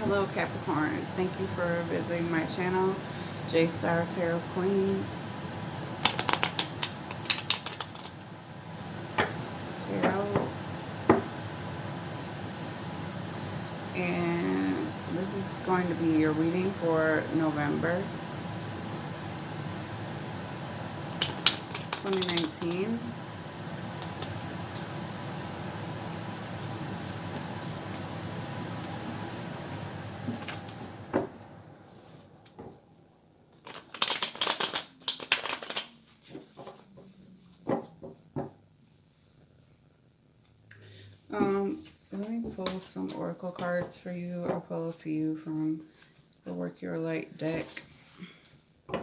Hello Capricorn, thank you for visiting my channel, J-Star Tarot Queen Tarot. And this is going to be your reading for November 2019. Let me pull some oracle cards for you. I'll pull a few from the Work Your Light deck. I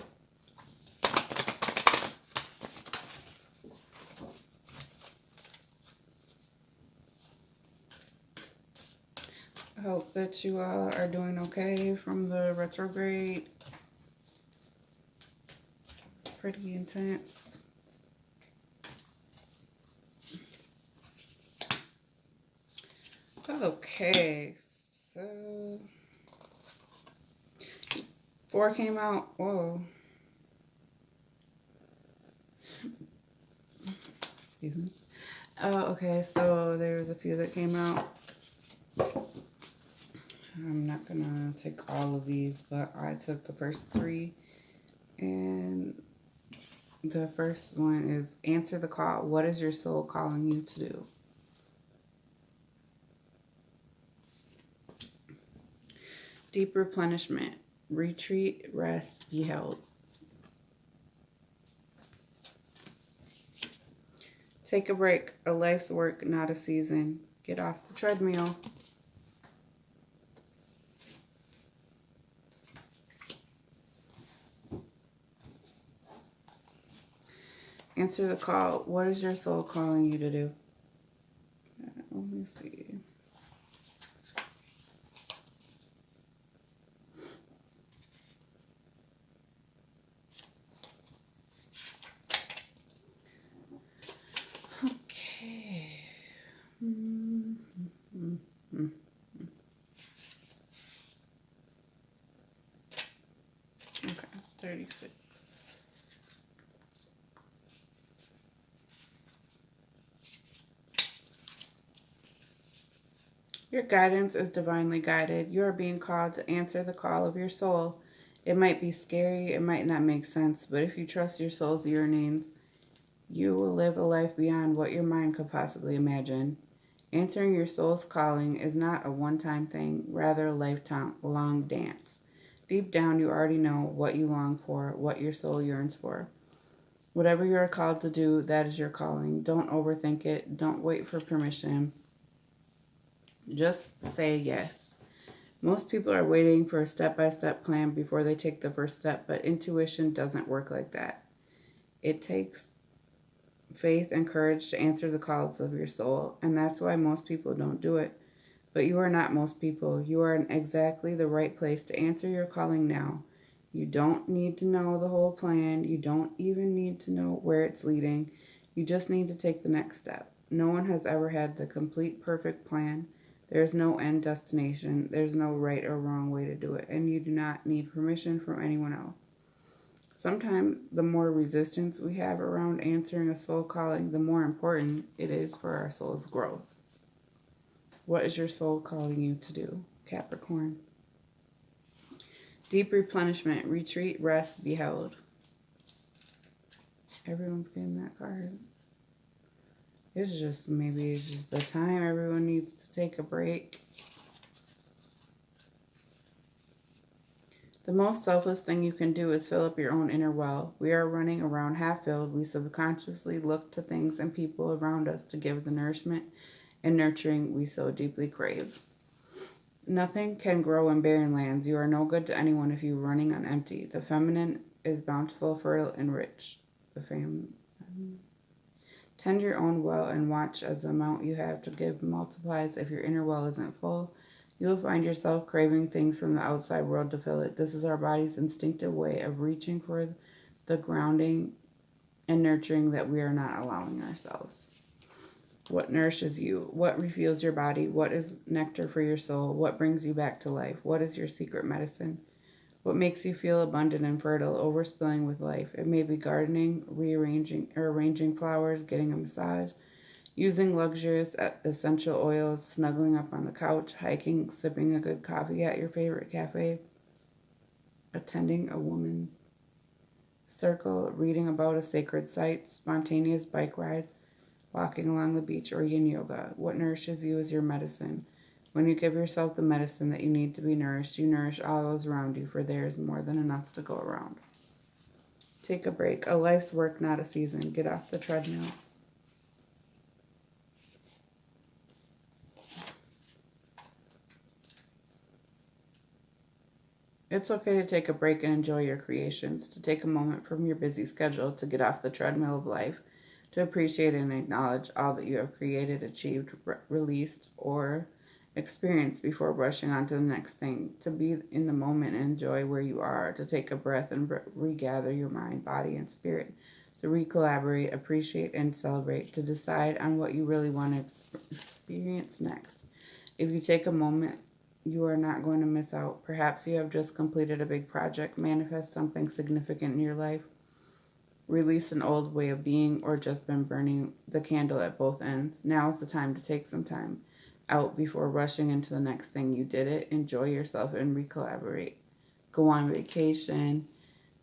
hope that you are doing okay from the retrograde. It's pretty intense. Okay, so 4 came out. Whoa. Excuse me. Okay, so there's a few that came out. I'm not gonna take all of these, but I took the first 3. And the first one is answer the call. What is your soul calling you to do? Deep replenishment. Retreat, rest, be held. Take a break. A life's work, not a season. Get off the treadmill. Answer the call. What is your soul calling you to do? Let me see. Okay. Okay, 36. Your guidance is divinely guided. You are being called to answer the call of your soul. It might be scary, it might not make sense, but if you trust your soul's yearnings, you will live a life beyond what your mind could possibly imagine. Answering your soul's calling is not a one-time thing, rather a lifetime-long dance. Deep down, you already know what you long for, what your soul yearns for. Whatever you are called to do, that is your calling. Don't overthink it. Don't wait for permission. Just say yes. Most people are waiting for a step-by-step plan before they take the first step, but intuition doesn't work like that. It takes faith and courage to answer the calls of your soul, and that's why most people don't do it. But you are not most people. You are in exactly the right place to answer your calling now. You don't need to know the whole plan. You don't even need to know where it's leading. You just need to take the next step. No one has ever had the complete perfect plan. There's no end destination. There's no right or wrong way to do it, and you do not need permission from anyone else. Sometimes the more resistance we have around answering a soul calling, the more important it is for our soul's growth. What is your soul calling you to do, Capricorn? Deep replenishment, retreat, rest, be held. Everyone's getting that card. It's just, maybe it's just the time everyone needs to take a break. The most selfless thing you can do is fill up your own inner well. We are running around half filled. We subconsciously look to things and people around us to give the nourishment and nurturing we so deeply crave. Nothing can grow in barren lands. You are no good to anyone if you are running on empty. The feminine is bountiful, fertile, and rich. Tend your own well and watch as the amount you have to give multiplies. If your inner well isn't full, you will find yourself craving things from the outside world to fill it. This is our body's instinctive way of reaching for the grounding and nurturing that we are not allowing ourselves. What nourishes you? What refuels your body? What is nectar for your soul? What brings you back to life? What is your secret medicine? What makes you feel abundant and fertile, overspilling with life? It may be gardening, rearranging or arranging flowers, getting a massage, using luxurious essential oils, snuggling up on the couch, hiking, sipping a good coffee at your favorite cafe, attending a woman's circle, reading about a sacred site, spontaneous bike rides, walking along the beach, or yin yoga. What nourishes you is your medicine. When you give yourself the medicine that you need to be nourished, you nourish all those around you, for there is more than enough to go around. Take a break. A life's work, not a season. Get off the treadmill. It's okay to take a break and enjoy your creations, to take a moment from your busy schedule to get off the treadmill of life, to appreciate and acknowledge all that you have created, achieved, released, or experienced before rushing on to the next thing, to be in the moment and enjoy where you are, to take a breath and regather your mind, body, and spirit, to recollaborate, appreciate, and celebrate, to decide on what you really want to experience next. If you take a moment, you are not going to miss out. Perhaps you have just completed a big project, manifest something significant in your life, release an old way of being, or just been burning the candle at both ends. Now is the time to take some time out before rushing into the next thing. You did it. Enjoy yourself and recollaborate. Go on vacation,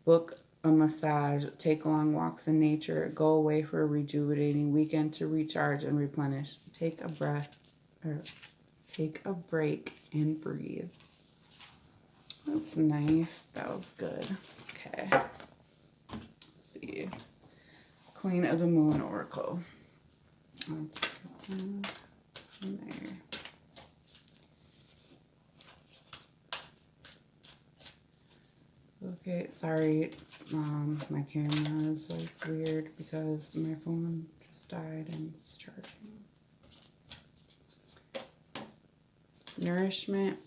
book a massage, take long walks in nature, go away for a rejuvenating weekend to recharge and replenish. Take a break and breathe. That's nice. That was good. Okay. See. Queen of the Moon Oracle. Let's get some in there. Okay, sorry, my camera is like weird because my phone just died and it's charging. Nourishment.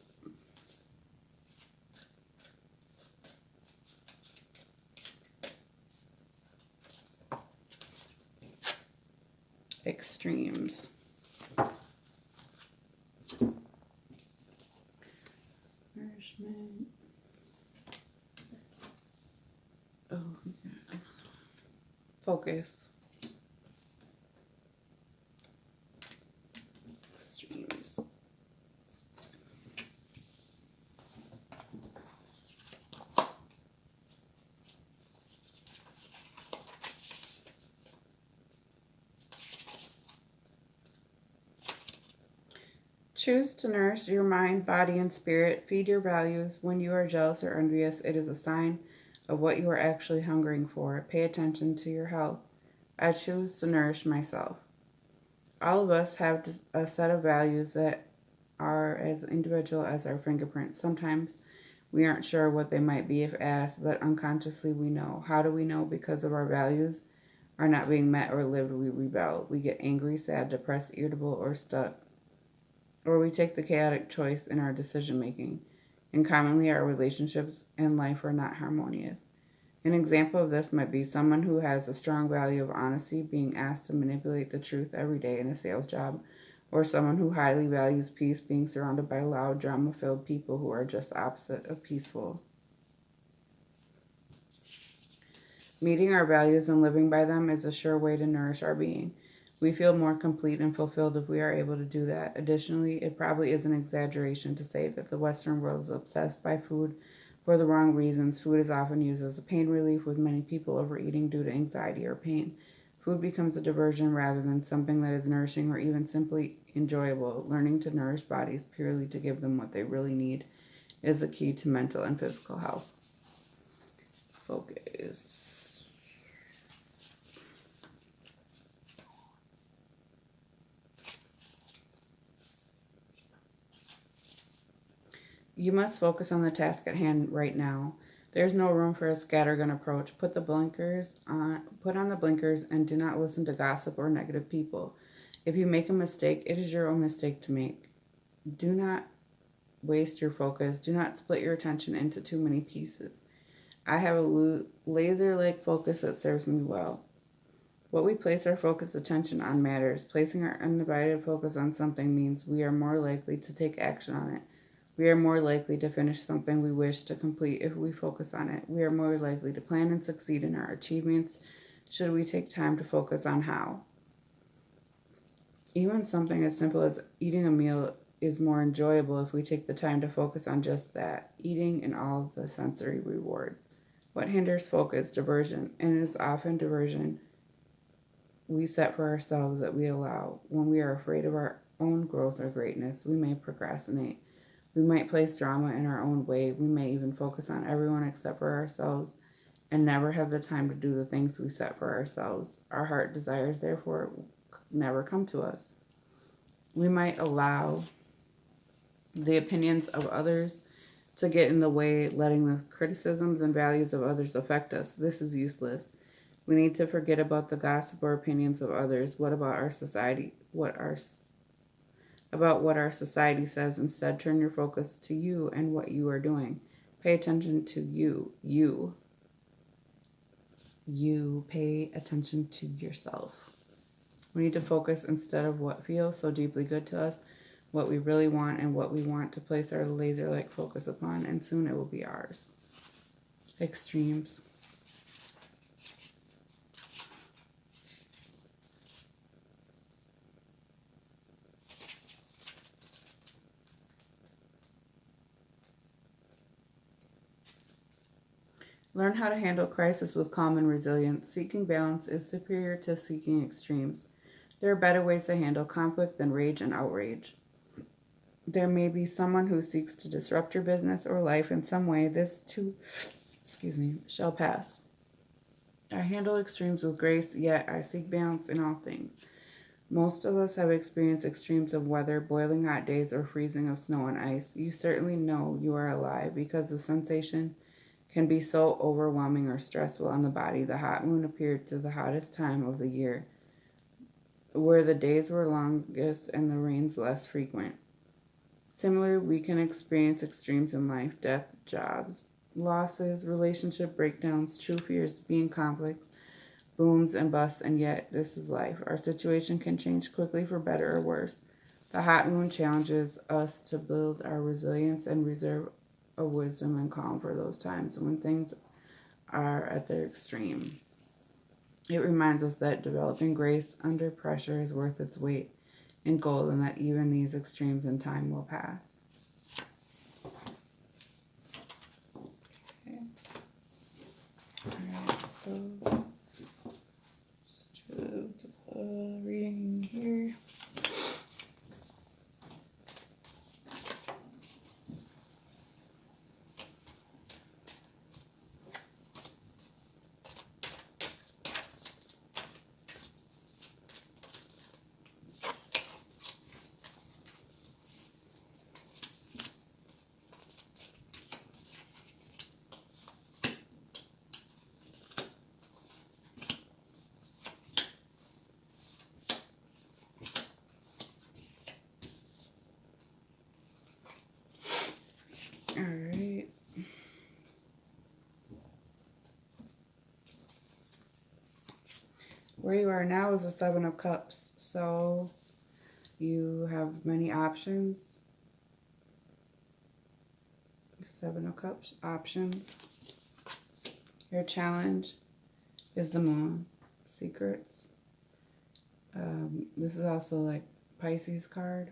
Extremes. Nourishment. Oh, yeah. Focus. Extremes. Choose to nourish your mind, body, and spirit. Feed your values. When you are jealous or envious, it is a sign of what you are actually hungering for. Pay attention to your health. I choose to nourish myself. All of us have a set of values that are as individual as our fingerprints. Sometimes we aren't sure what they might be if asked, but unconsciously we know. How do we know? Because of our values are not being met or lived, we rebel. We get angry, sad, depressed, irritable, or stuck. Or we take the chaotic choice in our decision making. And commonly our relationships and life are not harmonious. An example of this might be someone who has a strong value of honesty being asked to manipulate the truth every day in a sales job, or someone who highly values peace being surrounded by loud, drama-filled people who are just opposite of peaceful. Meeting our values and living by them is a sure way to nourish our being. We feel more complete and fulfilled if we are able to do that. Additionally, it probably is an exaggeration to say that the Western world is obsessed by food for the wrong reasons. Food is often used as a pain relief, with many people overeating due to anxiety or pain. Food becomes a diversion rather than something that is nourishing or even simply enjoyable. Learning to nourish bodies purely to give them what they really need is the key to mental and physical health. Focus. You must focus on the task at hand right now. There's no room for a scattergun approach. Put on the blinkers and do not listen to gossip or negative people. If you make a mistake, it is your own mistake to make. Do not waste your focus. Do not split your attention into too many pieces. I have a laser-like focus that serves me well. What we place our focused attention on matters. Placing our undivided focus on something means we are more likely to take action on it. We are more likely to finish something we wish to complete if we focus on it. We are more likely to plan and succeed in our achievements should we take time to focus on how. Even something as simple as eating a meal is more enjoyable if we take the time to focus on just that, eating and all of the sensory rewards. What hinders focus? Diversion, and it is often diversion we set for ourselves that we allow. When we are afraid of our own growth or greatness, we may procrastinate. We might place drama in our own way. We may even focus on everyone except for ourselves and never have the time to do the things we set for ourselves. Our heart desires, therefore, never come to us. We might allow the opinions of others to get in the way, letting the criticisms and values of others affect us. This is useless. We need to forget about the gossip or opinions of others. What about our society? About what our society says. Instead, turn your focus to you and what you are doing. Pay attention to you. You pay attention to yourself. We need to focus instead of what feels so deeply good to us, what we really want and what we want to place our laser-like focus upon, and soon it will be ours. Extremes. Learn how to handle crisis with calm and resilience. Seeking balance is superior to seeking extremes. There are better ways to handle conflict than rage and outrage. There may be someone who seeks to disrupt your business or life in some way. This too, shall pass. I handle extremes with grace, yet I seek balance in all things. Most of us have experienced extremes of weather, boiling hot days, or freezing of snow and ice. You certainly know you are alive because the sensation can be so overwhelming or stressful on the body. The hot moon appeared to the hottest time of the year, where the days were longest and the rains less frequent. Similarly, we can experience extremes in life: death, jobs, losses, relationship breakdowns, true fears, being conflicts, booms and busts, and yet this is life. Our situation can change quickly for better or worse. The hot moon challenges us to build our resilience and reserve a wisdom and calm for those times when things are at their extreme. It reminds us that developing grace under pressure is worth its weight in gold, and that even these extremes in time will pass. Okay. Alright, so let's do the reading here. Alright. Where you are now is the Seven of Cups. So you have many options. Seven of Cups options. Your challenge is the Moon. Secrets. This is also like Pisces card.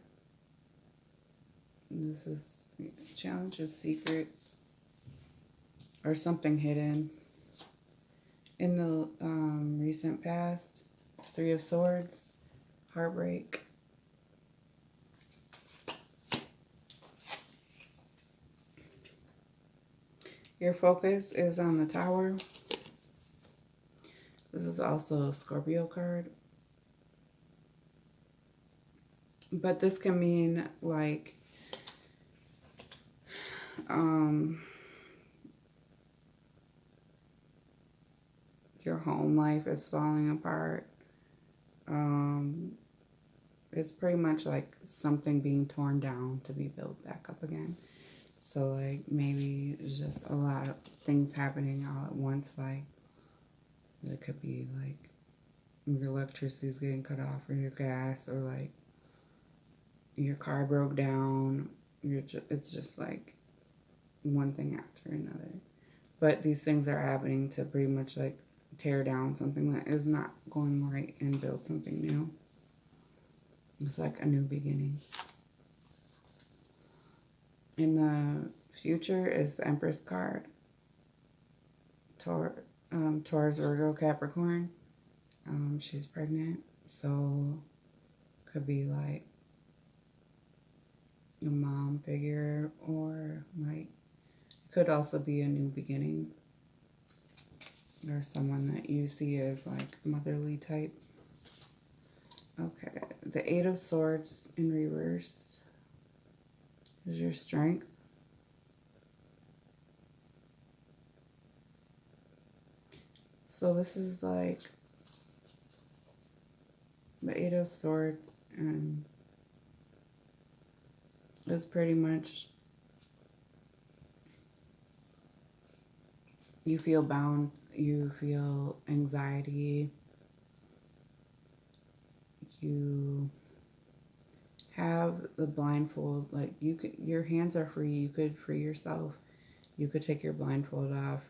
This is challenge is secrets or something hidden. In the recent past, Three of Swords, heartbreak. Your focus is on the Tower. This is also a Scorpio card. But this can mean like your home life is falling apart. It's pretty much like something being torn down to be built back up again. So like maybe it's just a lot of things happening all at once. Like it could be like your electricity is getting cut off, or your gas, or like your car broke down. It's just like one thing after another. But these things are happening to pretty much like tear down something that is not going right and build something new. It's like a new beginning. In the future is the Empress card. Taurus, Virgo, Capricorn. She's pregnant, so could be like a mom figure, or like could also be a new beginning, or someone that you see as like motherly type. Okay, the Eight of Swords in reverse is your strength. So this is like the Eight of Swords, and it's pretty much you feel bound, you feel anxiety, you have the blindfold, like your hands are free, you could free yourself, you could take your blindfold off,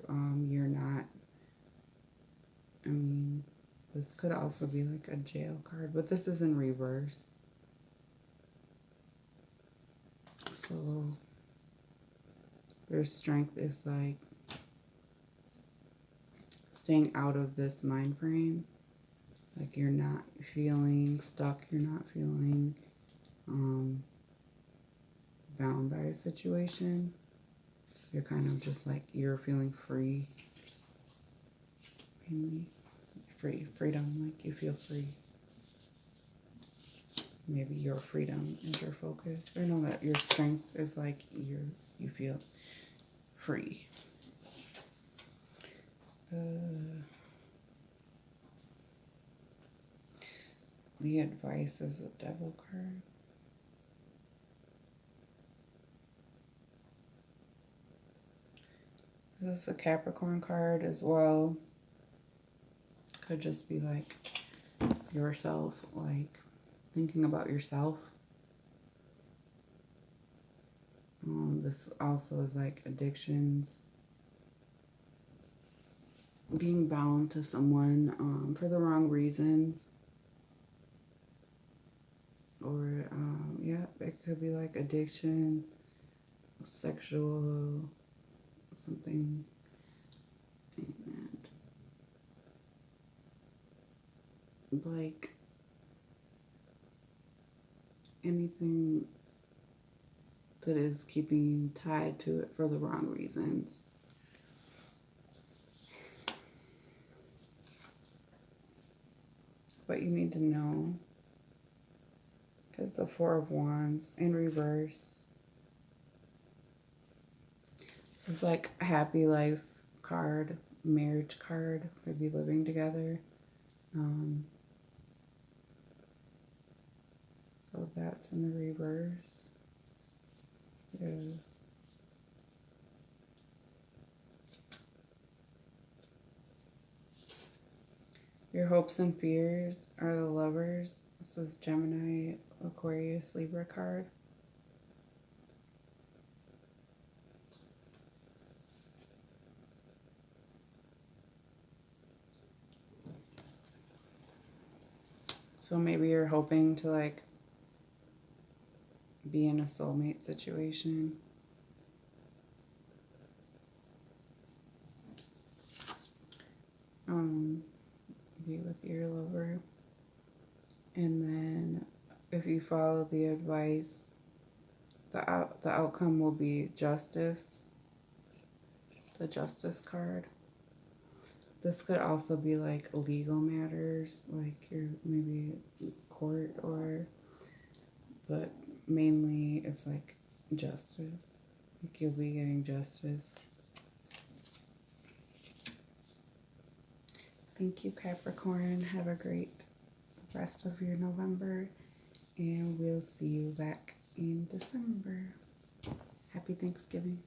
you're not, I mean, this could also be like a jail card, but this is in reverse. So their strength is like staying out of this mind frame. Like you're not feeling stuck, you're not feeling bound by a situation. You're kind of just like, you're feeling free. Mainly freedom, like you feel free. Maybe your freedom is your focus. Or no, that your strength is like you feel free. The advice is a Devil card. This is a Capricorn card as well. Could just be like yourself, like thinking about yourself. This also is like addictions. Being bound to someone for the wrong reasons. Or, yeah, it could be like addiction, sexual, something. And like anything that is keeping you tied to it for the wrong reasons. What you need to know is the Four of Wands in reverse. This is like a happy life card, marriage card, maybe living together. So that's in the reverse. Yeah. Your hopes and fears are the Lovers. This is Gemini, Aquarius, Libra card. So maybe you're hoping to like be in a soulmate situation. Be with your lover. And then if you follow the advice, the outcome will be justice. The Justice card. This could also be like legal matters, like you're maybe court, or, but mainly it's like justice. Like you'll be getting justice. Thank you, Capricorn. Have a great rest of your November, and we'll see you back in December. Happy Thanksgiving.